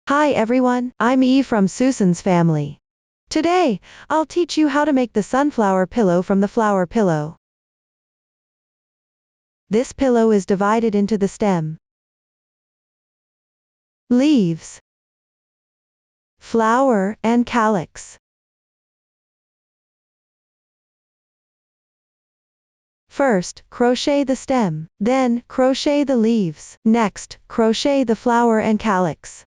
Hi everyone, I'm E from Susan's family. Today, I'll teach you how to make the sunflower pillow from the flower pillow. This pillow is divided into the stem, leaves, flower, and calyx. First, crochet the stem, then, crochet the leaves, next, crochet the flower and calyx.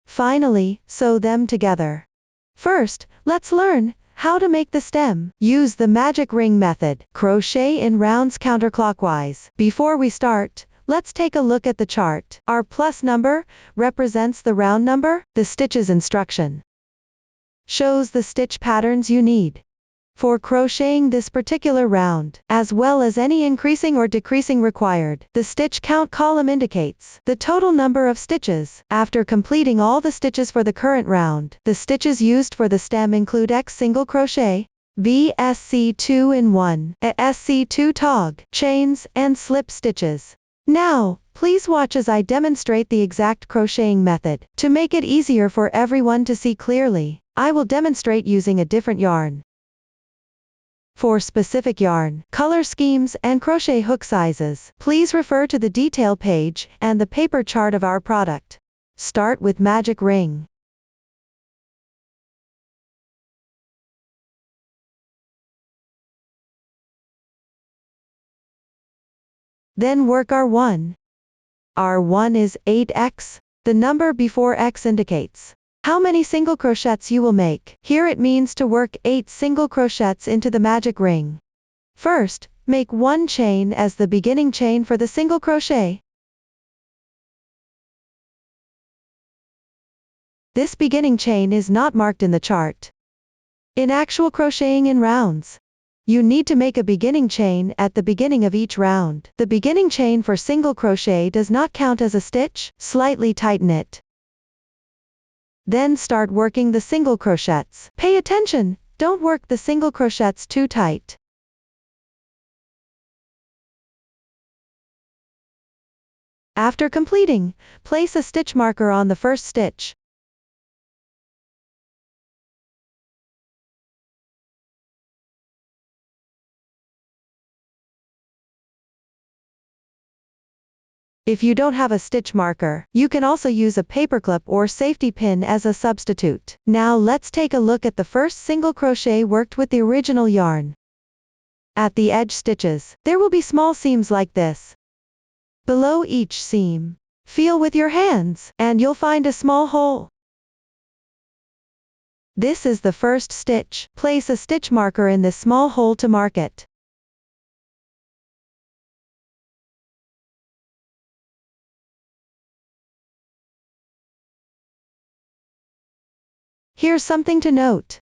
Finally, sew them together. First, let's learn how to make the stem. Use the magic ring method. Crochet in rounds counterclockwise. Before we start, let's take a look at the chart. Our plus number represents the round number. The stitches instruction shows the stitch patterns you need for crocheting this particular round, as well as any increasing or decreasing required. The stitch count column indicates the total number of stitches. After completing all the stitches for the current round, the stitches used for the stem include X single crochet, VSC 2 in 1, SC 2 tog, chains, and slip stitches. Now, please watch as I demonstrate the exact crocheting method. To make it easier for everyone to see clearly, I will demonstrate using a different yarn. For specific yarn, color schemes, and crochet hook sizes, please refer to the detail page and the paper chart of our product. Start with magic ring. Then work R1. R1 is 8x. The number before X indicates how many single crochets you will make. Here it means to work 8 single crochets into the magic ring. First, make 1 chain as the beginning chain for the single crochet. This beginning chain is not marked in the chart. In actual crocheting in rounds, you need to make a beginning chain at the beginning of each round. The beginning chain for single crochet does not count as a stitch. Slightly tighten it. Then start working the single crochets. Pay attention, don't work the single crochets too tight. After completing, place a stitch marker on the first stitch. If you don't have a stitch marker, you can also use a paperclip or safety pin as a substitute. Now let's take a look at the first single crochet worked with the original yarn. At the edge stitches, there will be small seams like this. Below each seam, feel with your hands, and you'll find a small hole. This is the first stitch. Place a stitch marker in this small hole to mark it. Here's something to note.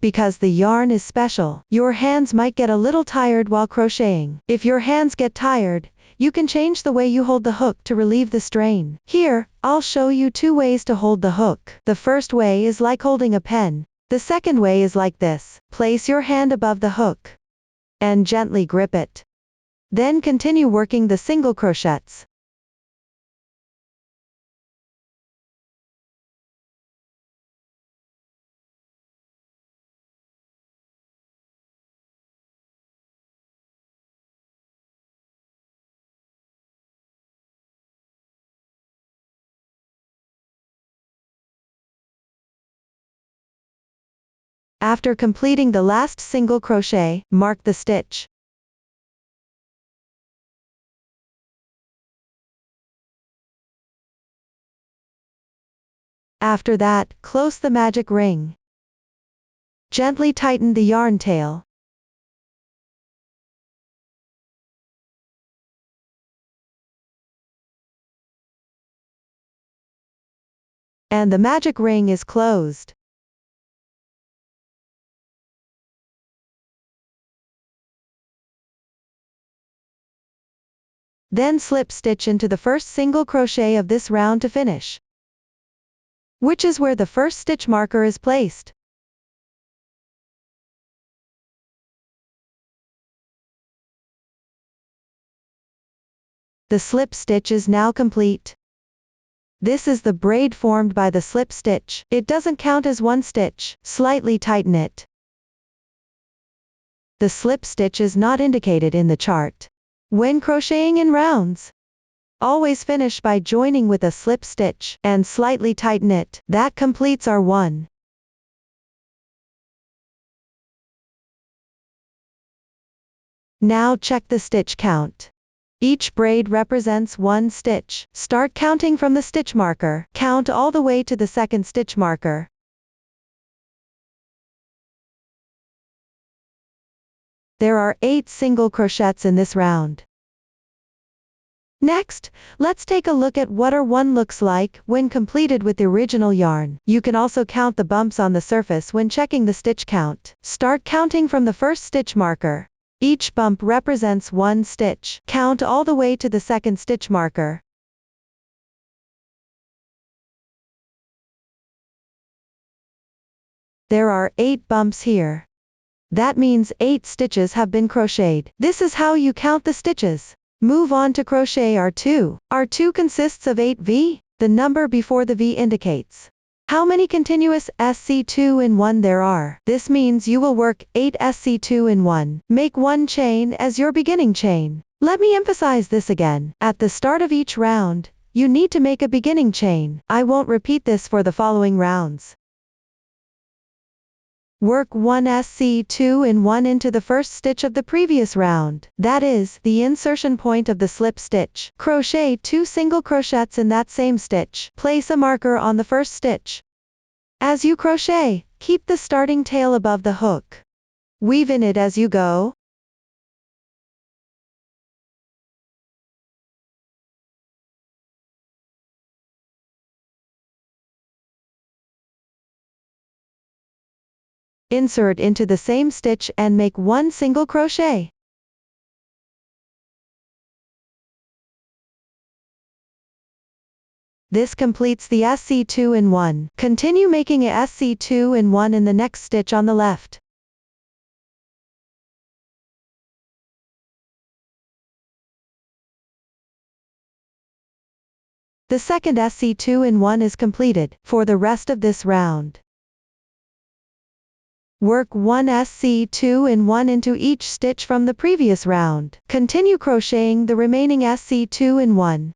Because the yarn is special, your hands might get a little tired while crocheting. If your hands get tired, you can change the way you hold the hook to relieve the strain. Here, I'll show you 2 ways to hold the hook. The first way is like holding a pen. The second way is like this. Place your hand above the hook and gently grip it. Then continue working the single crochets. After completing the last single crochet, mark the stitch. After that, close the magic ring. Gently tighten the yarn tail. And the magic ring is closed. Then slip stitch into the first single crochet of this round to finish, which is where the first stitch marker is placed. The slip stitch is now complete. This is the braid formed by the slip stitch. It doesn't count as one stitch. Slightly tighten it. The slip stitch is not indicated in the chart. When crocheting in rounds, always finish by joining with a slip stitch and slightly tighten it. That completes our one. Now check the stitch count. Each braid represents one stitch. Start counting from the stitch marker. Count all the way to the second stitch marker. There are 8 single crochets in this round. Next, let's take a look at what our one looks like when completed with the original yarn. You can also count the bumps on the surface when checking the stitch count. Start counting from the first stitch marker. Each bump represents one stitch. Count all the way to the second stitch marker. There are 8 bumps here. That means 8 stitches have been crocheted. This is how you count the stitches. Move on to crochet R2. R2 consists of 8 V. The number before the V indicates how many continuous SC2 in 1 there are. This means you will work 8 SC2 in 1. Make 1 chain as your beginning chain. Let me emphasize this again. At the start of each round, you need to make a beginning chain. I won't repeat this for the following rounds. Work 1 SC2 in 1 into the first stitch of the previous round. That is, the insertion point of the slip stitch. Crochet 2 single crochets in that same stitch. Place a marker on the first stitch. As you crochet, keep the starting tail above the hook. Weave in it as you go. Insert into the same stitch and make 1 single crochet. This completes the SC2 in 1. Continue making a SC2 in 1 in the next stitch on the left. The second SC2 in 1 is completed. For the rest of this round, work 1 SC2 in 1 into each stitch from the previous round. Continue crocheting the remaining SC2 in 1.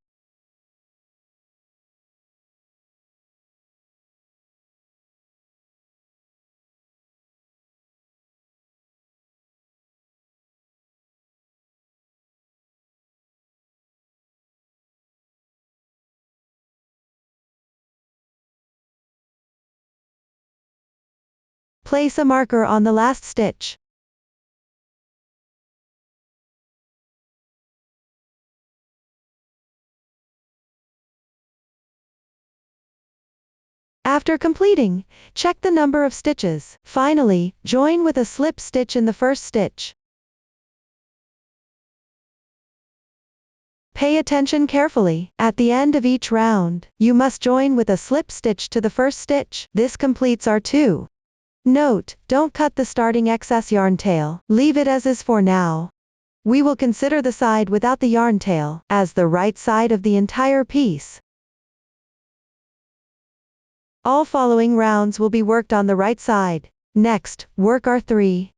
Place a marker on the last stitch. After completing, check the number of stitches. Finally, join with a slip stitch in the first stitch. Pay attention carefully. At the end of each round, you must join with a slip stitch to the first stitch. This completes our 2. Note, don't cut the starting excess yarn tail. Leave it as is for now. We will consider the side without the yarn tail as the right side of the entire piece. All following rounds will be worked on the right side. Next, work R3.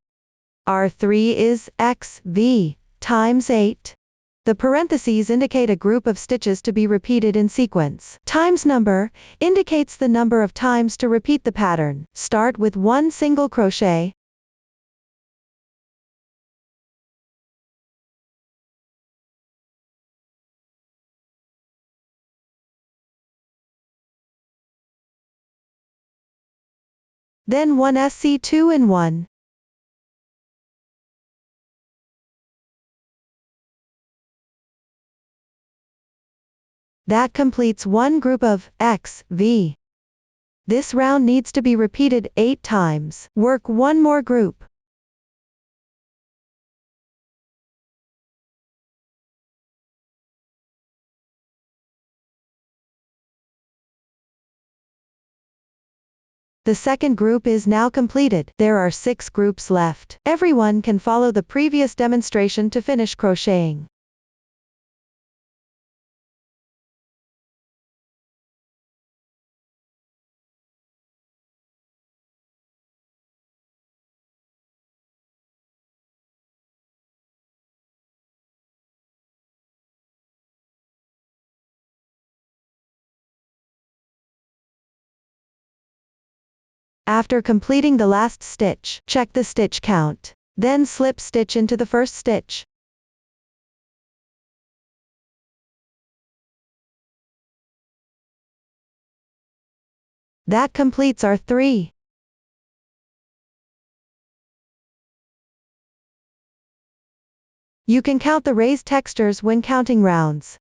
R3 is XV times 8. The parentheses indicate a group of stitches to be repeated in sequence. Times number indicates the number of times to repeat the pattern. Start with 1 single crochet. Then 1 SC2 in 1. That completes one group of XV. This round needs to be repeated 8 times. Work one more group. The second group is now completed. There are 6 groups left. Everyone can follow the previous demonstration to finish crocheting. After completing the last stitch, check the stitch count. Then slip stitch into the first stitch. That completes our 3. You can count the raised textures when counting rounds.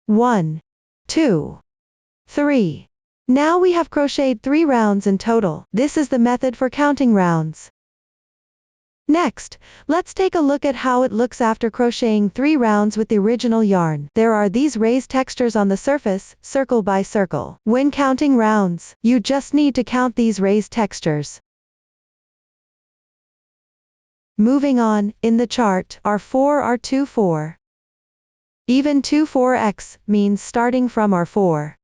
1, 2, 3. Now we have crocheted 3 rounds in total. This is the method for counting rounds. Next, let's take a look at how it looks after crocheting 3 rounds with the original yarn. There are these raised textures on the surface, circle by circle. When counting rounds, you just need to count these raised textures. Moving on, in the chart, R4 R2 4. Even 2 4x means starting from R4.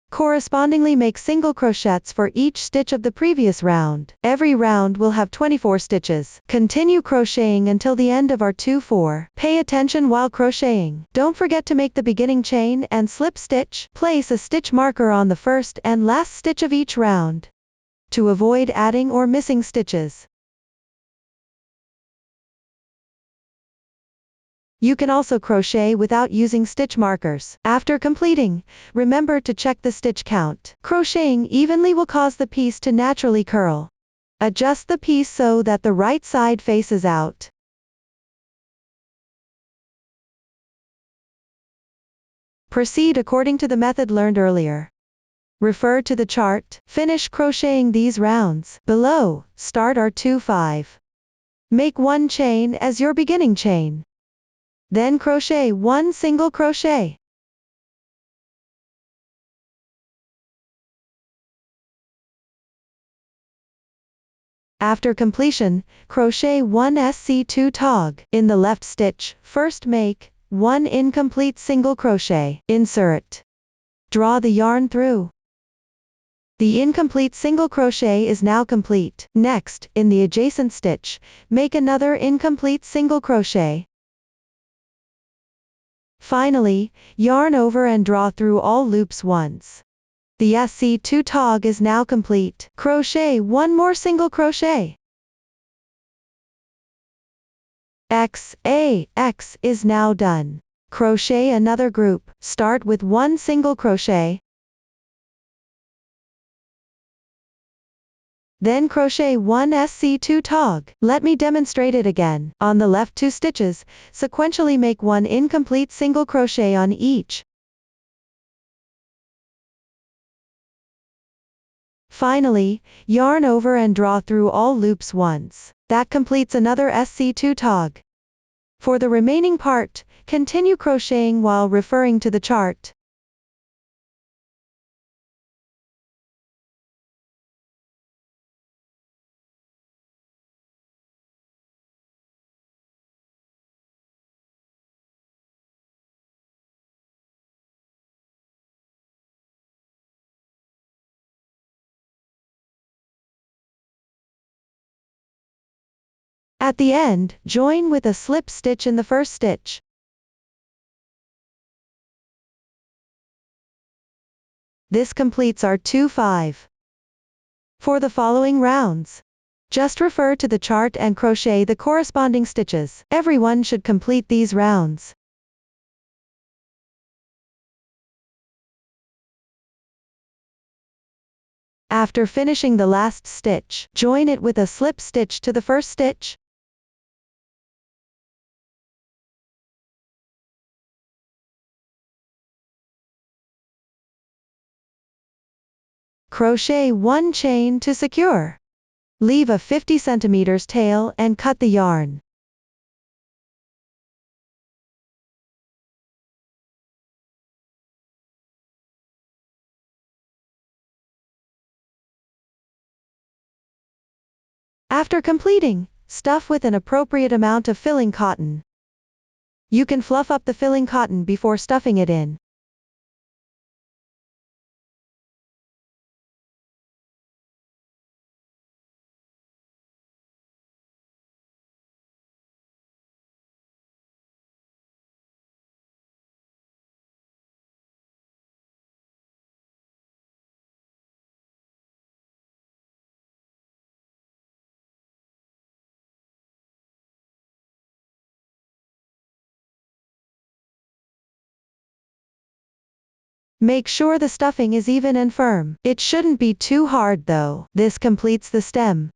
Correspondingly make single crochets for each stitch of the previous round. Every round will have 24 stitches. Continue crocheting until the end of R2 4. Pay attention while crocheting. Don't forget to make the beginning chain and slip stitch. Place a stitch marker on the first and last stitch of each round to avoid adding or missing stitches. You can also crochet without using stitch markers. After completing, remember to check the stitch count. Crocheting evenly will cause the piece to naturally curl. Adjust the piece so that the right side faces out. Proceed according to the method learned earlier. Refer to the chart. Finish crocheting these rounds. Below, start R2 5. Make 1 chain as your beginning chain. Then crochet 1 single crochet. After completion, crochet 1 SC2 tog. In the left stitch, first make 1 incomplete single crochet. Insert. Draw the yarn through. The incomplete single crochet is now complete. Next, in the adjacent stitch, make another incomplete single crochet. Finally, yarn over and draw through all loops once. The SC2 tog is now complete. Crochet 1 more single crochet. X is now done. Crochet another group. Start with 1 single crochet. Then crochet 1 SC2 tog. Let me demonstrate it again. On the left 2 stitches, sequentially make 1 incomplete single crochet on each. Finally, yarn over and draw through all loops once. That completes another SC2 tog. For the remaining part, continue crocheting while referring to the chart. At the end, join with a slip stitch in the first stitch. This completes our R2 5. For the following rounds, just refer to the chart and crochet the corresponding stitches. Everyone should complete these rounds. After finishing the last stitch, join it with a slip stitch to the first stitch. Crochet 1 chain to secure. Leave a 50 cm tail and cut the yarn. After completing, stuff with an appropriate amount of filling cotton. You can fluff up the filling cotton before stuffing it in. Make sure the stuffing is even and firm. It shouldn't be too hard though. This completes the stem.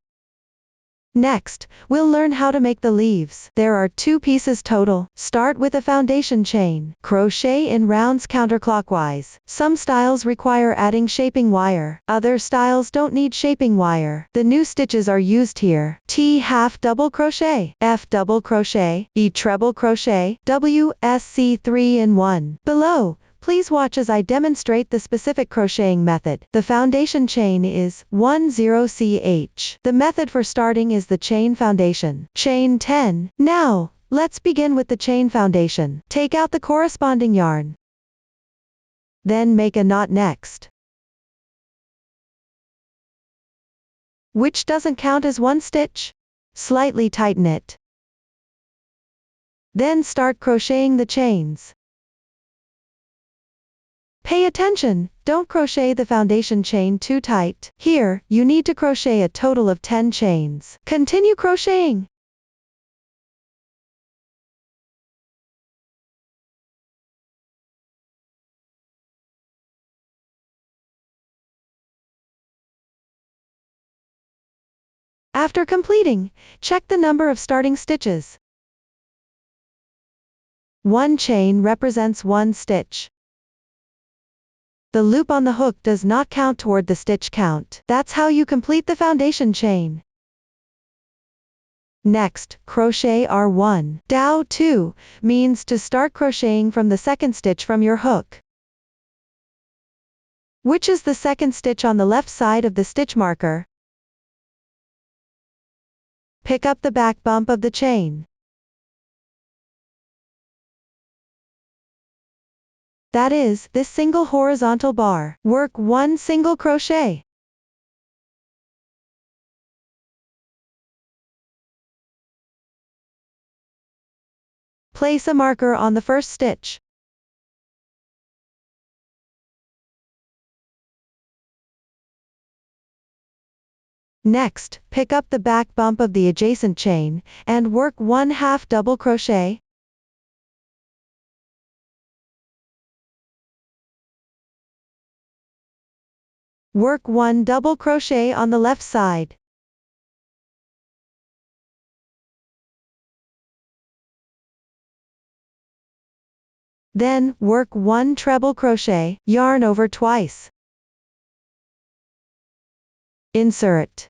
Next, we'll learn how to make the leaves. There are 2 pieces total. Start with a foundation chain. Crochet in rounds counterclockwise. Some styles require adding shaping wire. Other styles don't need shaping wire. The new stitches are used here. T half double crochet, F double crochet, E treble crochet, W, S, C 3 in 1. Below, please watch as I demonstrate the specific crocheting method. The foundation chain is 10ch. The method for starting is the chain foundation. Chain 10. Now, let's begin with the chain foundation. Take out the corresponding yarn. Then make a knot next, which doesn't count as 1 stitch. Slightly tighten it. Then start crocheting the chains. Pay attention, don't crochet the foundation chain too tight. Here, you need to crochet a total of 10 chains. Continue crocheting. After completing, check the number of starting stitches. 1 chain represents 1 stitch. The loop on the hook does not count toward the stitch count. That's how you complete the foundation chain. Next, crochet R1. Dow 2 means to start crocheting from the 2nd stitch from your hook, which is the 2nd stitch on the left side of the stitch marker. Pick up the back bump of the chain. That is, this single horizontal bar. Work 1 single crochet. Place a marker on the 1st stitch. Next, pick up the back bump of the adjacent chain, and work 1/2 double crochet. Work 1 double crochet on the left side. Then, work 1 treble crochet, yarn over twice. Insert.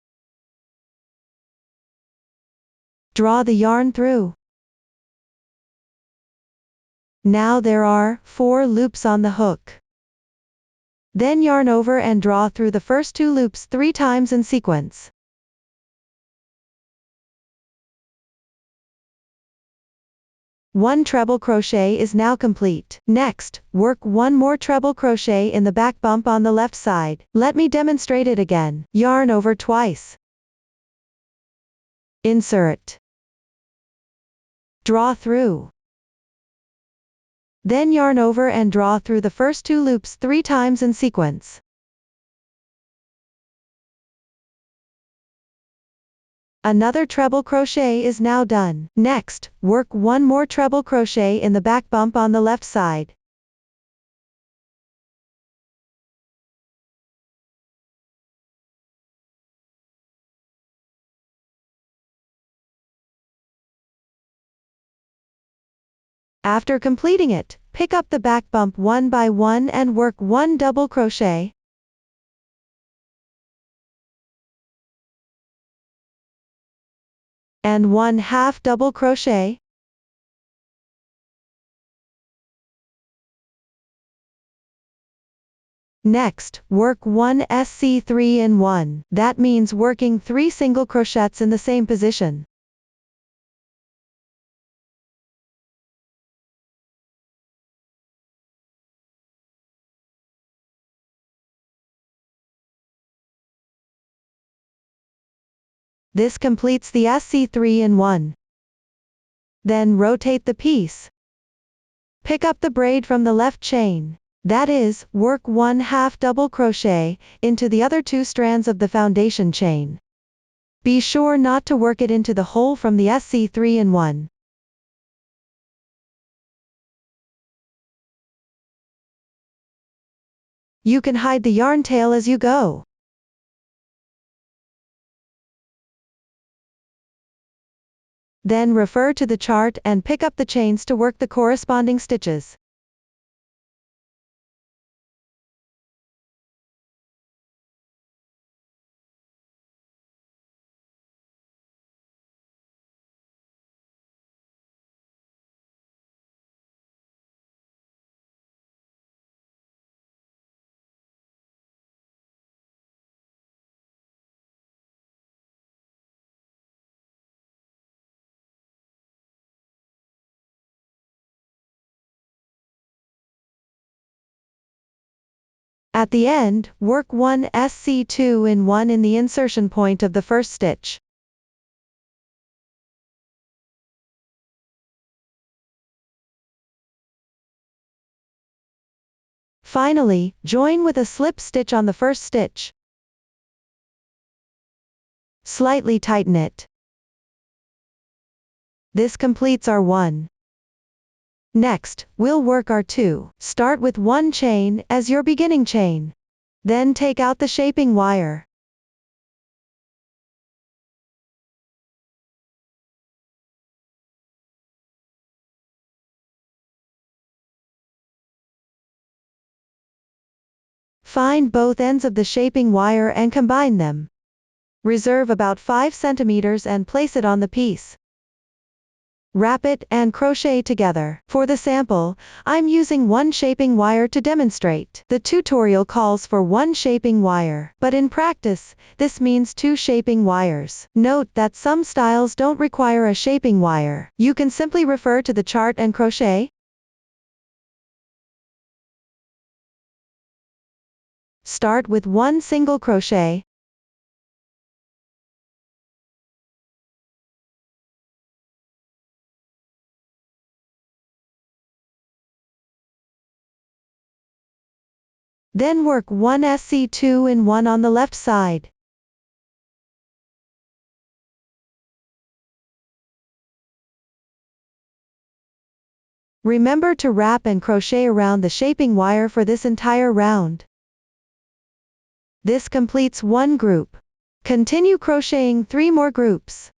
Draw the yarn through. Now there are 4 loops on the hook. Then yarn over and draw through the first 2 loops 3 times in sequence. One treble crochet is now complete. Next, work 1 more treble crochet in the back bump on the left side. Let me demonstrate it again. Yarn over twice. Insert. Draw through. Then yarn over and draw through the first 2 loops 3 times in sequence. Another treble crochet is now done. Next, work 1 more treble crochet in the back bump on the left side. After completing it, pick up the back bump one by one and work 1 double crochet. And 1/2 double crochet. Next, work 1 SC3 in 1. That means working 3 single crochets in the same position. This completes the SC3 in 1. Then rotate the piece. Pick up the braid from the left chain. That is, work 1/2 double crochet into the other 2 strands of the foundation chain. Be sure not to work it into the hole from the SC3 in 1. You can hide the yarn tail as you go. Then refer to the chart and pick up the chains to work the corresponding stitches. At the end, work 1 SC2 in 1 in the insertion point of the first stitch. Finally, join with a slip stitch on the first stitch. Slightly tighten it. This completes our 1. Next, we'll work our 2. Start with 1 chain as your beginning chain. Then take out the shaping wire. Find both ends of the shaping wire and combine them. Reserve about 5 centimeters and place it on the piece. Wrap it and crochet together. For the sample, I'm using 1 shaping wire to demonstrate. The tutorial calls for 1 shaping wire, but in practice, this means 2 shaping wires. Note that some styles don't require a shaping wire. You can simply refer to the chart and crochet. Start with 1 single crochet. Then work 1 SC2 in 1 on the left side. Remember to wrap and crochet around the shaping wire for this entire round. This completes 1 group. Continue crocheting 3 more groups.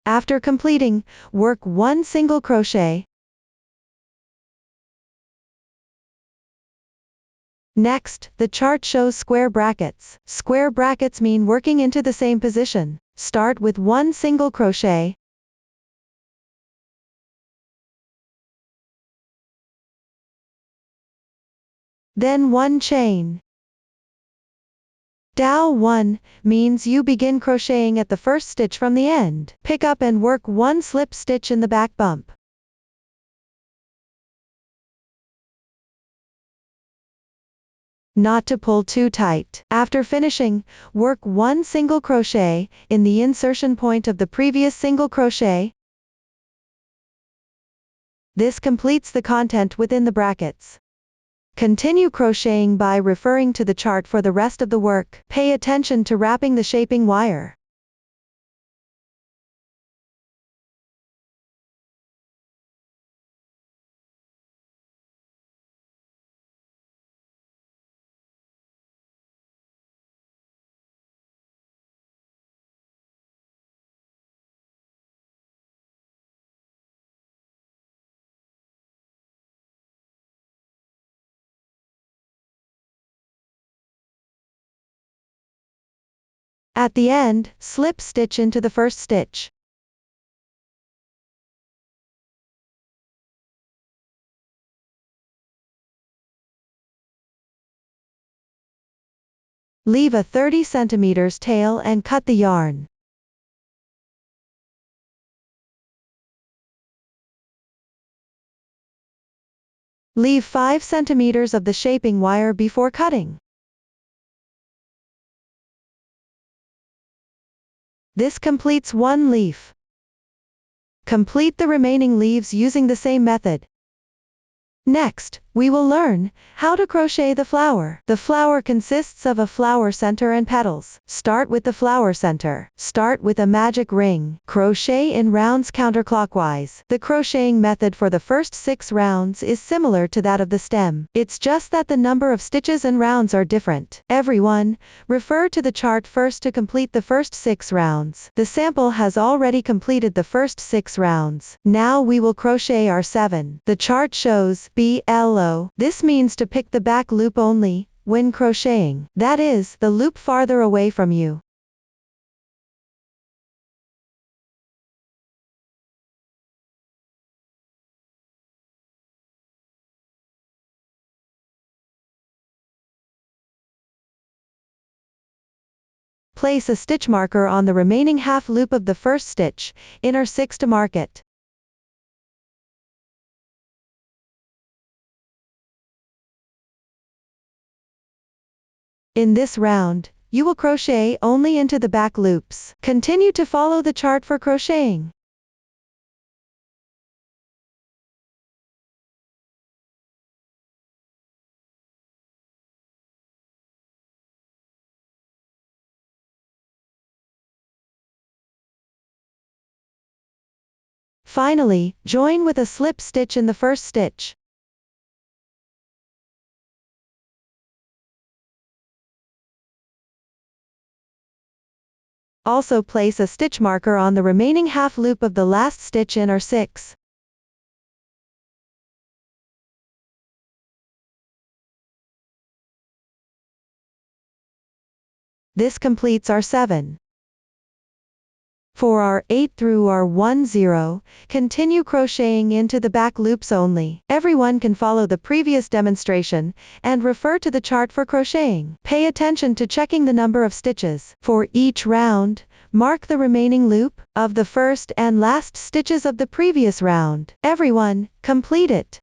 After completing, work 1 single crochet. Next, the chart shows square brackets. Square brackets mean working into the same position. Start with 1 single crochet. Then 1 chain. Dow 1 means you begin crocheting at the first stitch from the end. Pick up and work 1 slip stitch in the back bump. Not to pull too tight. After finishing, work 1 single crochet in the insertion point of the previous single crochet. This completes the content within the brackets. Continue crocheting by referring to the chart for the rest of the work. Pay attention to wrapping the shaping wire. At the end, slip stitch into the first stitch. Leave a 30 centimeters tail and cut the yarn. Leave 5 centimeters of the shaping wire before cutting. This completes one leaf. Complete the remaining leaves using the same method. Next, we will learn how to crochet the flower. The flower consists of a flower center and petals. Start with the flower center. Start with a magic ring. Crochet in rounds counterclockwise. The crocheting method for the first 6 rounds is similar to that of the stem. It's just that the number of stitches and rounds are different. Everyone, refer to the chart first to complete the first 6 rounds. The sample has already completed the first 6 rounds. Now we will crochet our 7. The chart shows BLO. This means to pick the back loop only when crocheting. That is, the loop farther away from you. Place a stitch marker on the remaining half loop of the first stitch, inner 6 to mark it. In this round, you will crochet only into the back loops. Continue to follow the chart for crocheting. Finally, join with a slip stitch in the first stitch. Also place a stitch marker on the remaining half loop of the last stitch in or 6. This completes our 7. For our 8 through our 10, continue crocheting into the back loops only. Everyone can follow the previous demonstration and refer to the chart for crocheting. Pay attention to checking the number of stitches. For each round, mark the remaining loop of the first and last stitches of the previous round. Everyone, complete it.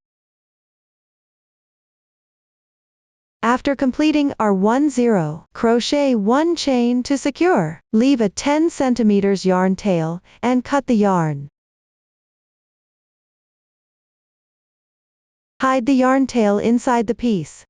After completing our 10, crochet 1 chain to secure. Leave a 10 cm yarn tail, and cut the yarn. Hide the yarn tail inside the piece.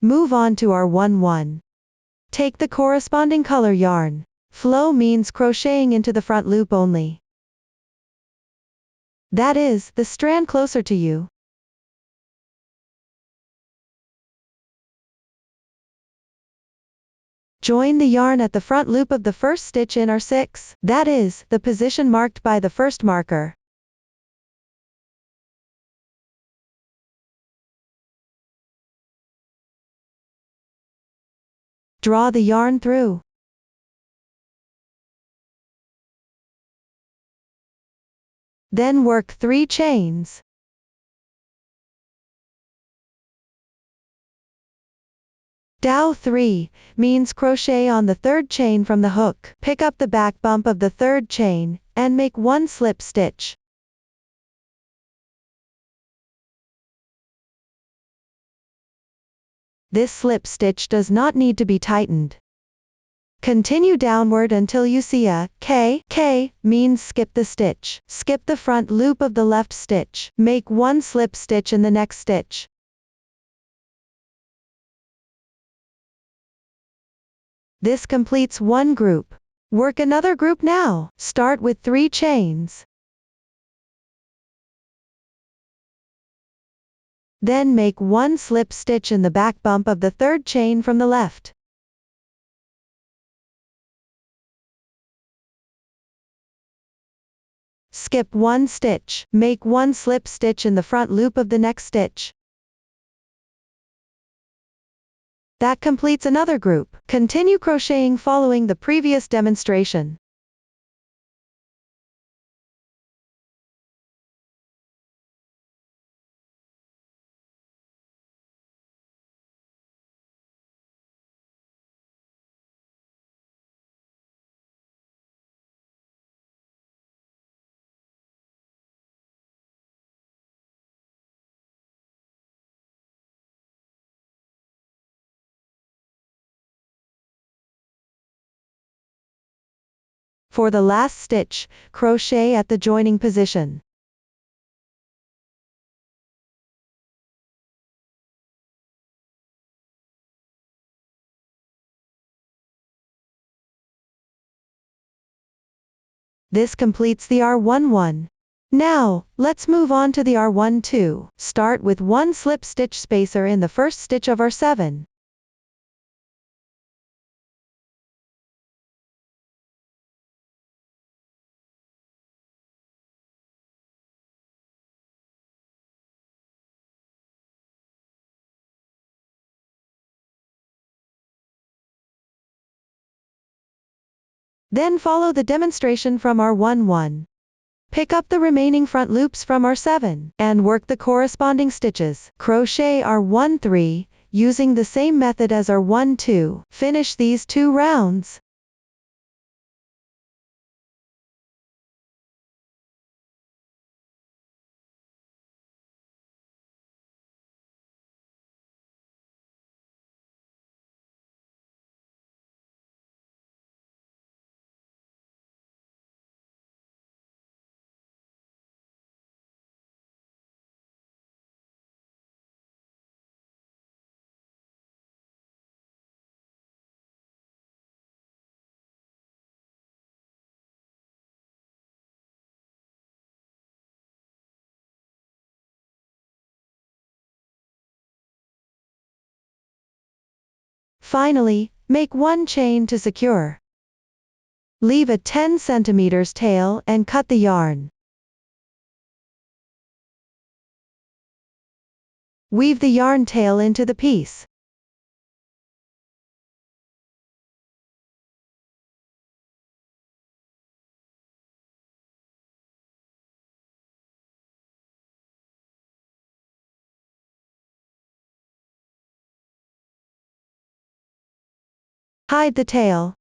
Move on to our 1. Take the corresponding color yarn. Flow means crocheting into the front loop only. That is, the strand closer to you. Join the yarn at the front loop of the first stitch in or 6. That is, the position marked by the first marker. Draw the yarn through. Then work 3 chains. Dow 3 means crochet on the 3rd chain from the hook. Pick up the back bump of the 3rd chain and make 1 slip stitch. This slip stitch does not need to be tightened. Continue downward until you see a K. K means skip the stitch. Skip the front loop of the left stitch. Make 1 slip stitch in the next stitch. This completes one group. Work another group now. Start with 3 chains. Then make 1 slip stitch in the back bump of the 3rd chain from the left. Skip 1 stitch. Make 1 slip stitch in the front loop of the next stitch. That completes another group. Continue crocheting following the previous demonstration. For the last stitch, crochet at the joining position. This completes the R11. Now, let's move on to the R12. Start with one slip stitch spacer in the first stitch of R7. Then follow the demonstration from R11. Pick up the remaining front loops from R7, and work the corresponding stitches. Crochet R13, using the same method as R12. Finish these 2 rounds. Finally, make 1 chain to secure. Leave a 10 cm tail and cut the yarn. Weave the yarn tail into the piece. Hide the tail.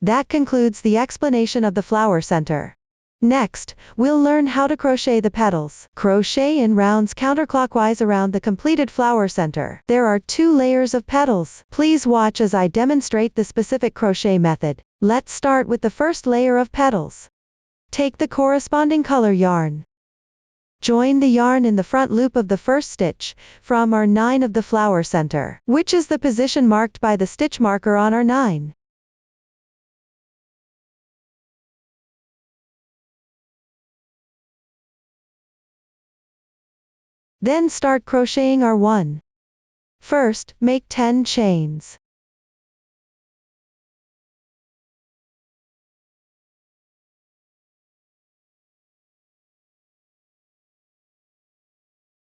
That concludes the explanation of the flower center. Next, we'll learn how to crochet the petals. Crochet in rounds counterclockwise around the completed flower center. There are 2 layers of petals. Please watch as I demonstrate the specific crochet method. Let's start with the first layer of petals. Take the corresponding color yarn. Join the yarn in the front loop of the first stitch, from R9 of the flower center, which is the position marked by the stitch marker on R9. Then start crocheting R1. First, make 10 chains.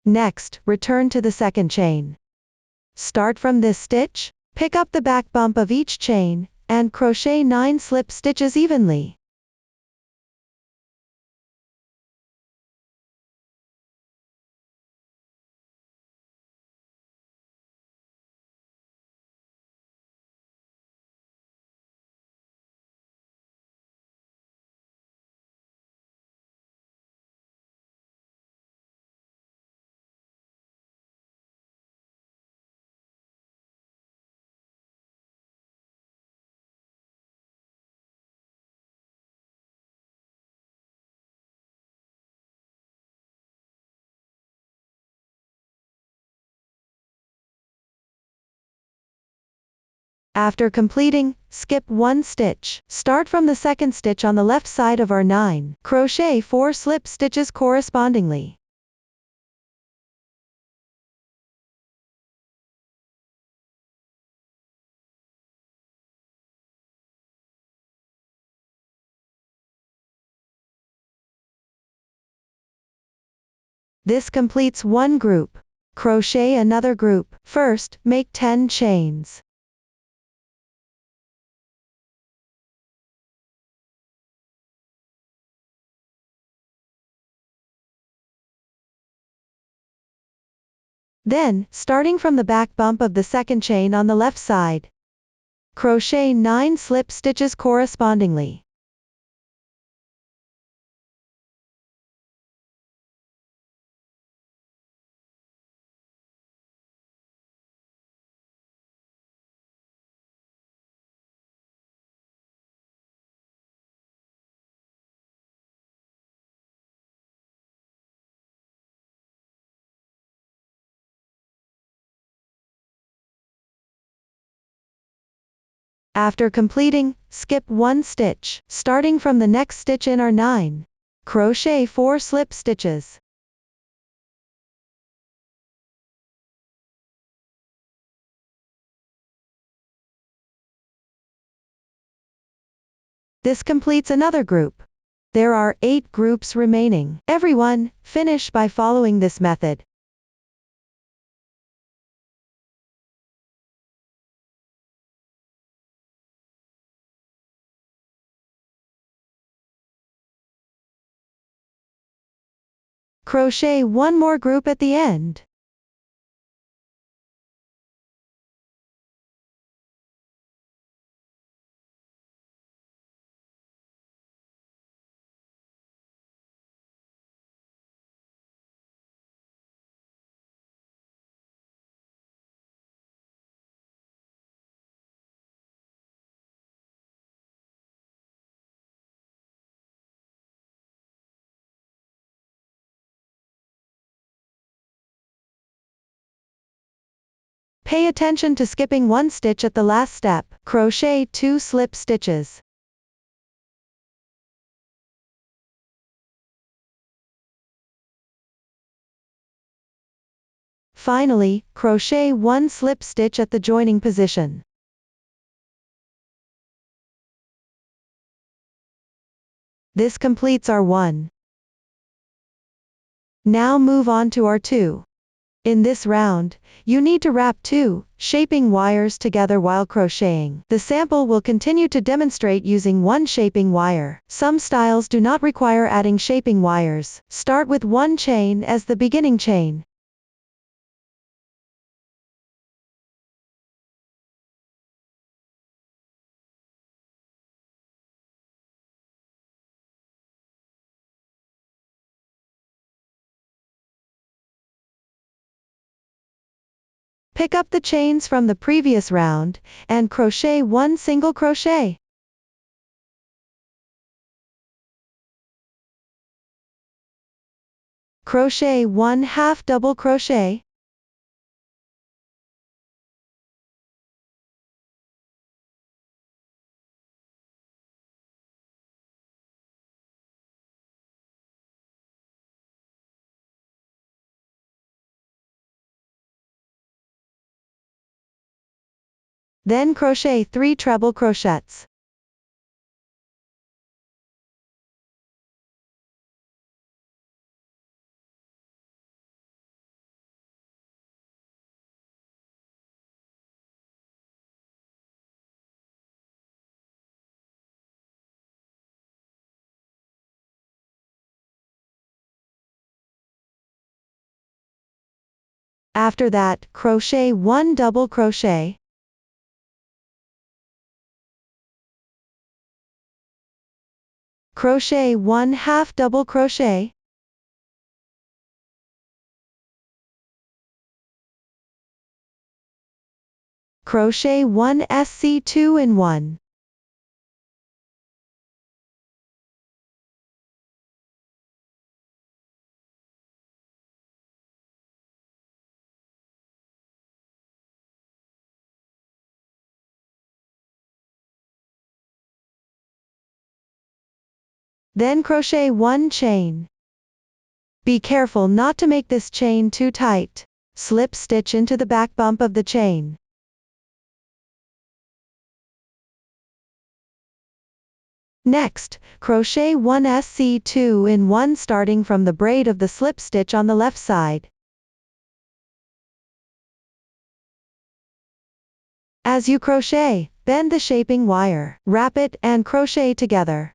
Next, return to the second chain. Start from this stitch, pick up the back bump of each chain, and crochet 9 slip stitches evenly. After completing, skip 1 stitch. Start from the second stitch on the left side of R9. Crochet 4 slip stitches correspondingly. This completes one group. Crochet another group. First, make 10 chains. Then, starting from the back bump of the second chain on the left side, crochet 9 slip stitches correspondingly. After completing, skip 1 stitch, starting from the next stitch in our 9. Crochet 4 slip stitches. This completes another group. There are 8 groups remaining. Everyone, finish by following this method. Crochet 1 more group at the end. Pay attention to skipping 1 stitch at the last step. Crochet 2 slip stitches. Finally, crochet 1 slip stitch at the joining position. This completes our 1. Now move on to our 2. In this round, you need to wrap 2 shaping wires together while crocheting. The sample will continue to demonstrate using 1 shaping wire. Some styles do not require adding shaping wires. Start with 1 chain as the beginning chain. Pick up the chains from the previous round, and crochet 1 single crochet. Crochet 1 half double crochet. Then crochet 3 treble crochets. After that, crochet 1 double crochet. Crochet 1 half double crochet. Crochet 1 SC2 in 1. Then crochet 1 chain. Be careful not to make this chain too tight. Slip stitch into the back bump of the chain. Next, crochet 1 SC2 in 1 starting from the braid of the slip stitch on the left side. As you crochet, bend the shaping wire, wrap it, and crochet together.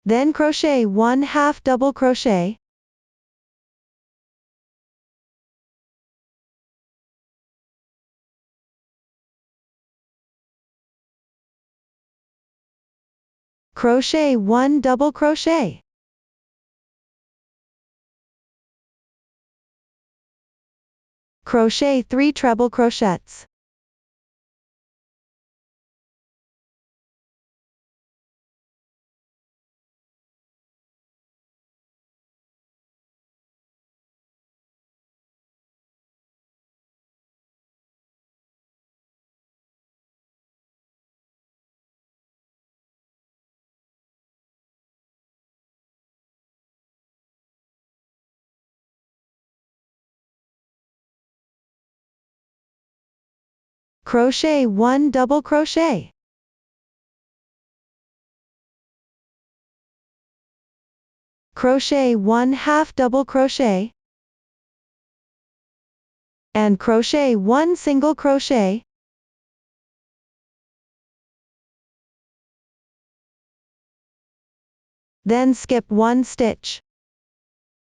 Then crochet 1/2 double crochet. Crochet 1 double crochet. Crochet 3 treble crochets. Crochet 1 double crochet. Crochet 1/2 double crochet. And crochet 1 single crochet. Then skip 1 stitch.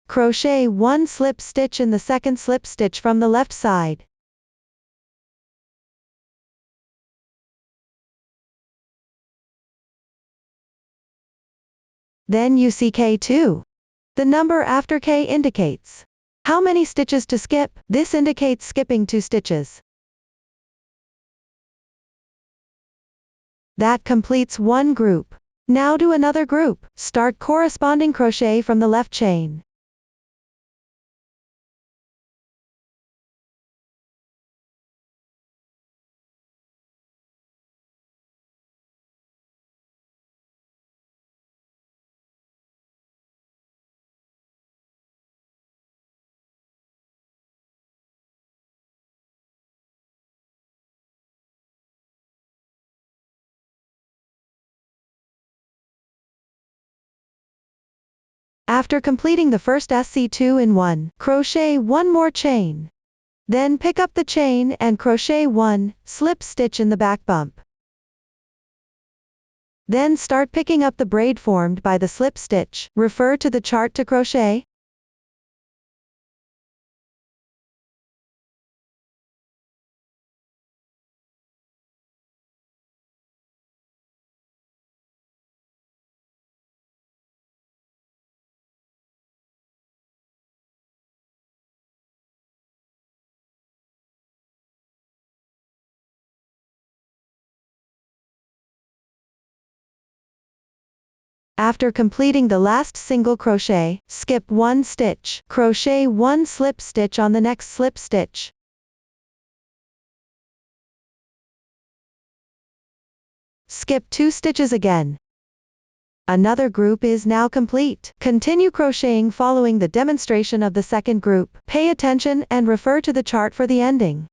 Crochet 1 slip stitch in the second slip stitch from the left side. Then you see K2. The number after K indicates how many stitches to skip. This indicates skipping 2 stitches. That completes one group. Now do another group. Start corresponding crochet from the left chain. After completing the first SC2 in 1, crochet 1 more chain. Then pick up the chain and crochet 1 slip stitch in the back bump. Then start picking up the braid formed by the slip stitch. Refer to the chart to crochet. After completing the last single crochet, skip 1 stitch, crochet 1 slip stitch on the next slip stitch. Skip 2 stitches again. Another group is now complete. Continue crocheting following the demonstration of the second group. Pay attention and refer to the chart for the ending.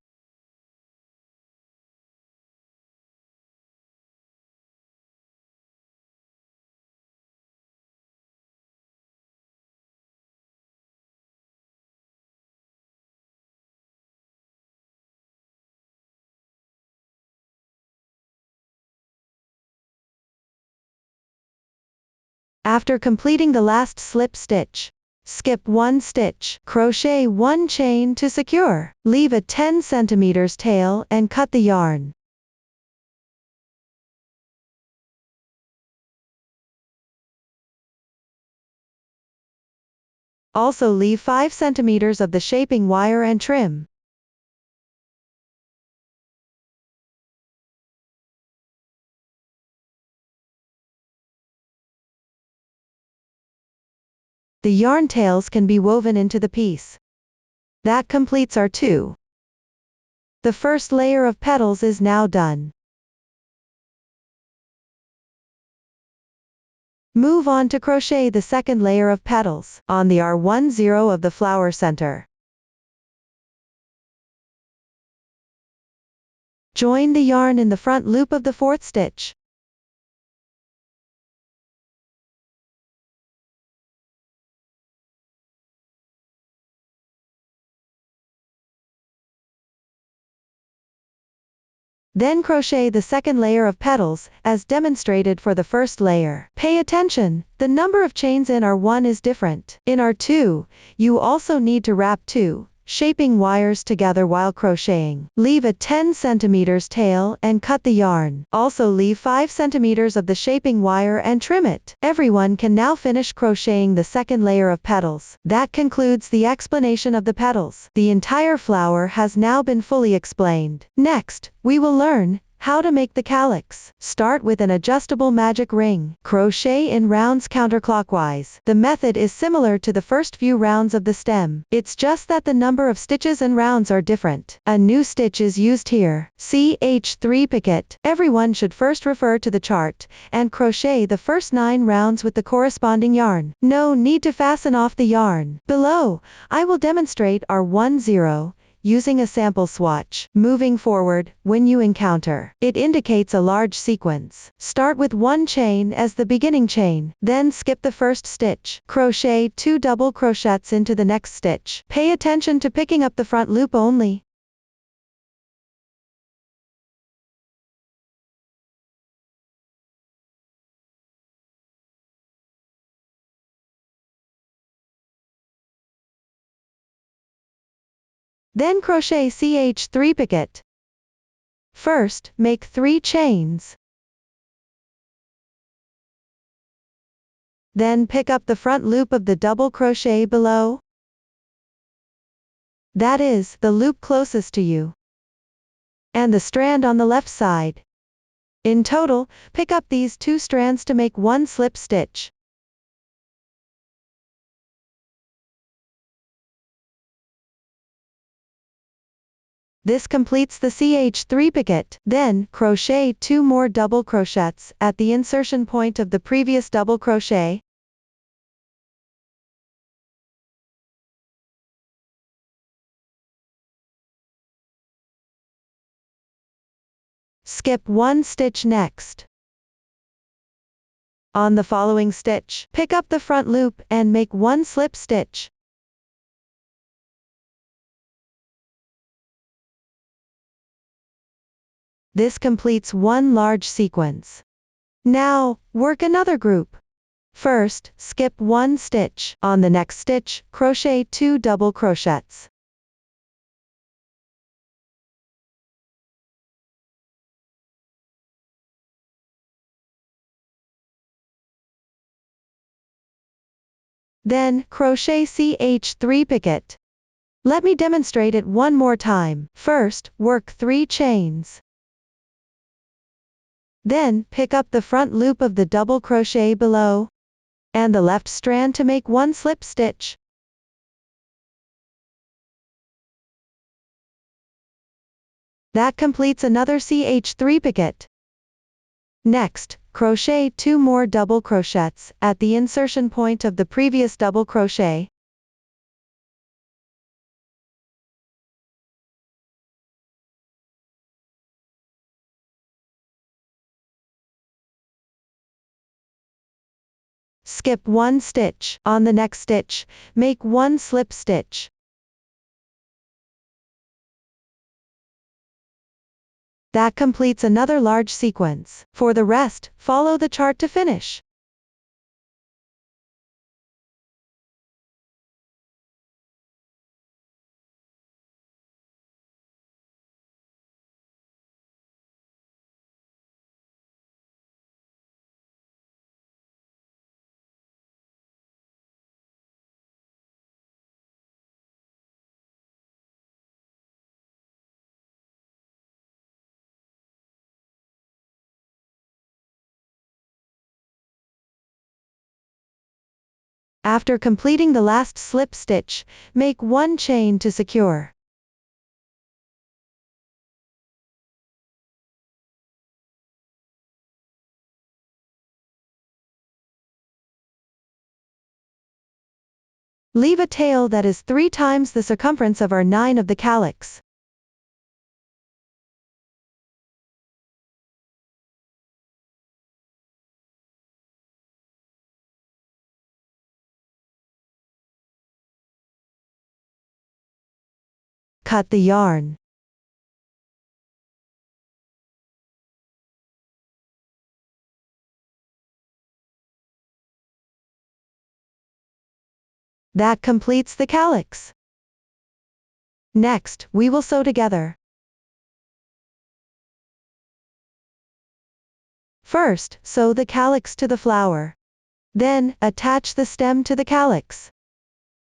After completing the last slip stitch, skip 1 stitch, crochet 1 chain to secure. Leave a 10 cm tail and cut the yarn. Also leave 5 cm of the shaping wire and trim. The yarn tails can be woven into the piece. That completes our 2. The first layer of petals is now done. Move on to crochet the second layer of petals on the R10 of the flower center. Join the yarn in the front loop of the 4th stitch. Then crochet the second layer of petals, as demonstrated for the first layer. Pay attention, the number of chains in R1 is different. In R2, you also need to wrap 2 shaping wires together while crocheting. Leave a 10 cm tail and cut the yarn. Also leave 5 cm of the shaping wire and trim it. Everyone can now finish crocheting the second layer of petals. That concludes the explanation of the petals. The entire flower has now been fully explained. Next, we will learn how to make the calyx. Start with an adjustable magic ring. Crochet in rounds counterclockwise. The method is similar to the first few rounds of the stem. It's just that the number of stitches and rounds are different. A new stitch is used here. CH3 picket. Everyone should first refer to the chart and crochet the first 9 rounds with the corresponding yarn. No need to fasten off the yarn. Below, I will demonstrate R10 using a sample swatch. Moving forward, when you encounter, it indicates a large sequence. Start with 1 chain as the beginning chain, then skip the first stitch. Crochet 2 double crochets into the next stitch. Pay attention to picking up the front loop only. Then crochet CH3 picket. First, make 3 chains. Then pick up the front loop of the double crochet below. That is, the loop closest to you. And the strand on the left side. In total, pick up these 2 strands to make 1 slip stitch. This completes the CH3 picket. Then, crochet 2 more double crochets at the insertion point of the previous double crochet. Skip 1 stitch next. On the following stitch, pick up the front loop and make 1 slip stitch. This completes 1 large sequence. Now, work another group. First, skip 1 stitch. On the next stitch, crochet 2 double crochets. Then, crochet CH3 picket. Let me demonstrate it one more time. First, work 3 chains. Then, pick up the front loop of the double crochet below, and the left strand to make 1 slip stitch. That completes another CH3 picket. Next, crochet 2 more double crochets at the insertion point of the previous double crochet. Skip 1 stitch. On the next stitch, make 1 slip stitch. That completes another large sequence. For the rest, follow the chart to finish. After completing the last slip stitch, make 1 chain to secure. Leave a tail that is 3 times the circumference of R9 of the calyx. Cut the yarn. That completes the calyx. Next, we will sew together. First, sew the calyx to the flower. Then, attach the stem to the calyx.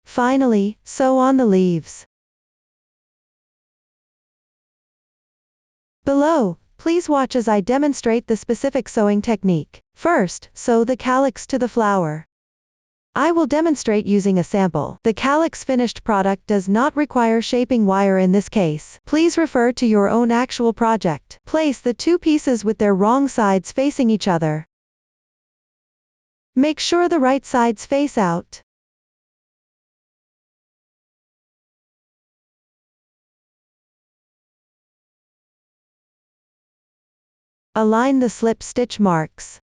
Finally, sew on the leaves. Below, please watch as I demonstrate the specific sewing technique. First, sew the calyx to the flower. I will demonstrate using a sample. The calyx finished product does not require shaping wire in this case. Please refer to your own actual project. Place the two pieces with their wrong sides facing each other. Make sure the right sides face out. Align the slip stitch marks.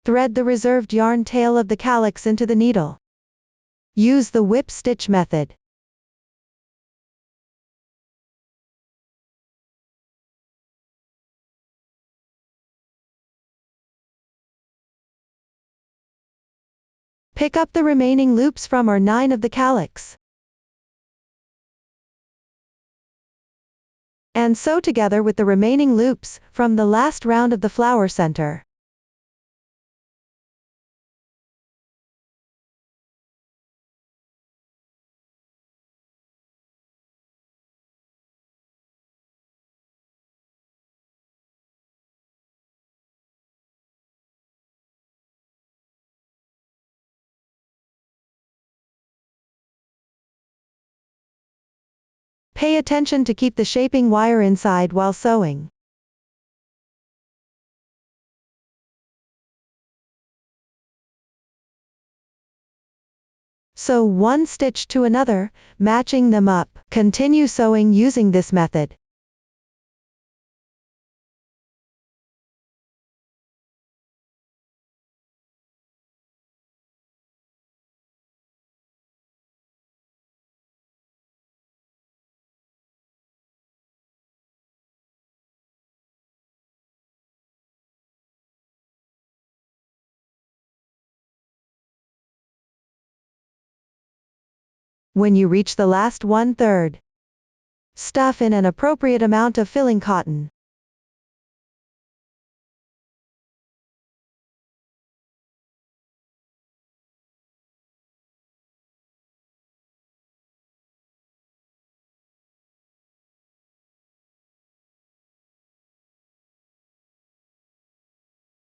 Thread the reserved yarn tail of the calyx into the needle. Use the whip stitch method. Pick up the remaining loops from or 9 of the calyx. And sew together with the remaining loops from the last round of the flower center. Pay attention to keep the shaping wire inside while sewing. Sew one stitch to another, matching them up. Continue sewing using this method. When you reach the last 1/3, stuff in an appropriate amount of filling cotton.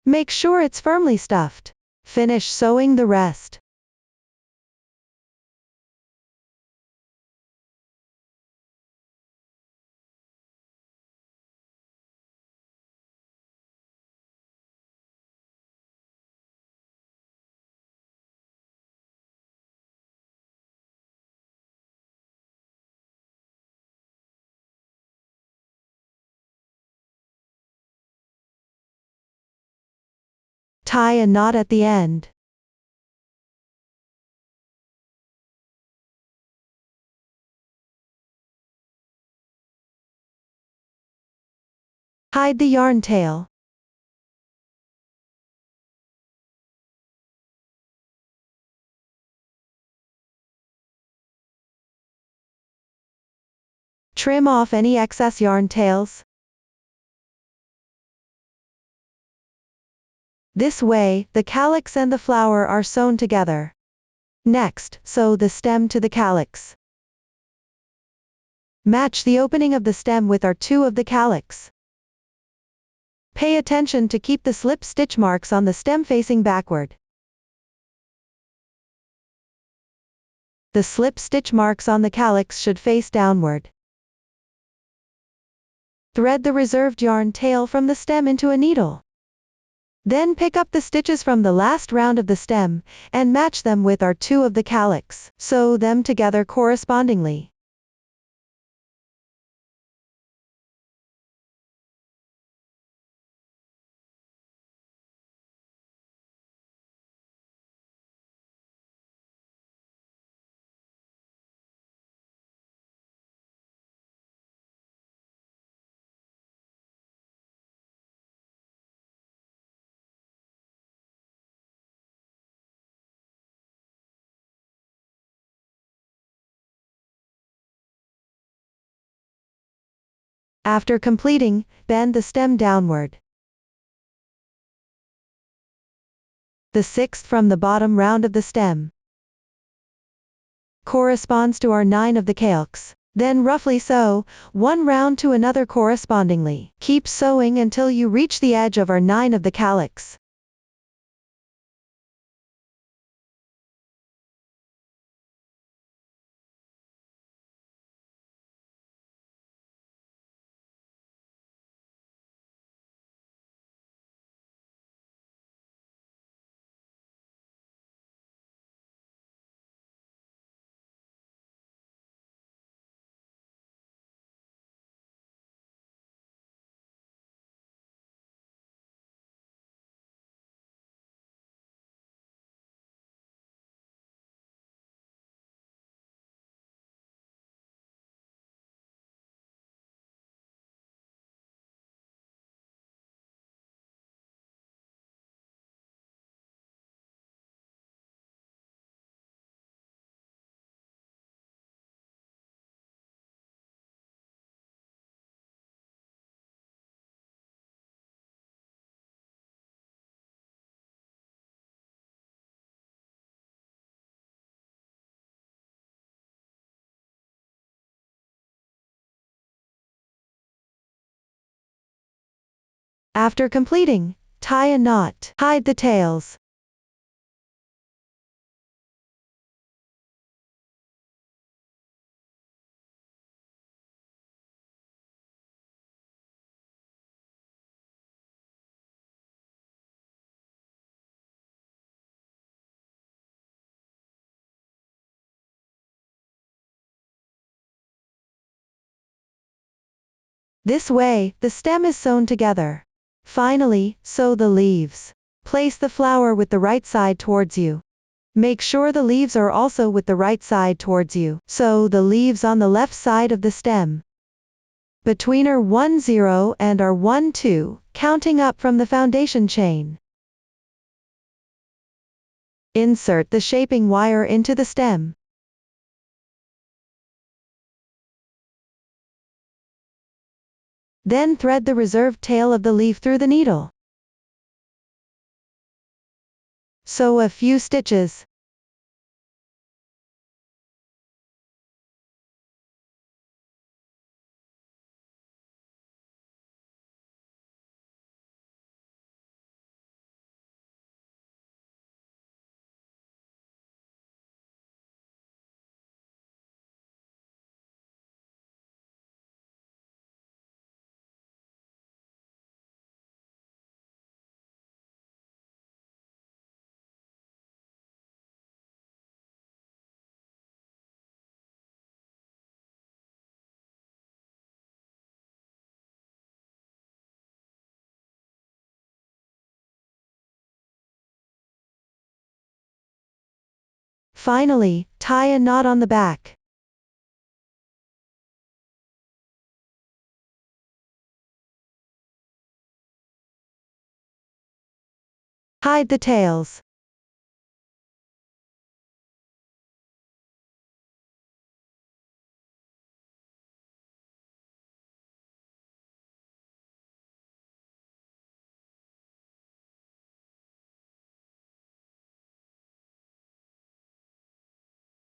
Make sure it's firmly stuffed. Finish sewing the rest. Tie a knot at the end. Hide the yarn tail. Trim off any excess yarn tails. This way, the calyx and the flower are sewn together. Next, sew the stem to the calyx. Match the opening of the stem with R2 of the calyx. Pay attention to keep the slip stitch marks on the stem facing backward. The slip stitch marks on the calyx should face downward. Thread the reserved yarn tail from the stem into a needle. Then pick up the stitches from the last round of the stem, and match them with R2 of the calyx. Sew them together correspondingly. After completing, bend the stem downward. The sixth from the bottom round of the stem corresponds to our 9 of the calyx. Then roughly sew one round to another correspondingly. Keep sewing until you reach the edge of our 9 of the calyx. After completing, tie a knot. Hide the tails. This way, the stem is sewn together. Finally, sew the leaves. Place the flower with the right side towards you. Make sure the leaves are also with the right side towards you. Sew the leaves on the left side of the stem. Between R10 and R12, counting up from the foundation chain. Insert the shaping wire into the stem. Then thread the reserved tail of the leaf through the needle. Sew a few stitches. Finally, tie a knot on the back. Hide the tails.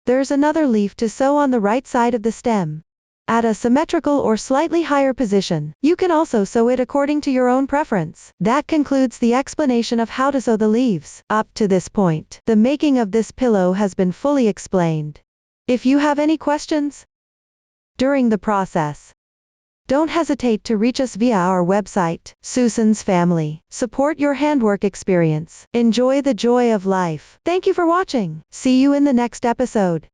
There's another leaf to sew on the right side of the stem. At a symmetrical or slightly higher position, you can also sew it according to your own preference. That concludes the explanation of how to sew the leaves. Up to this point, the making of this pillow has been fully explained. If you have any questions during the process, don't hesitate to reach us via our website, Susan's Family. Support your handwork experience. Enjoy the joy of life. Thank you for watching. See you in the next episode.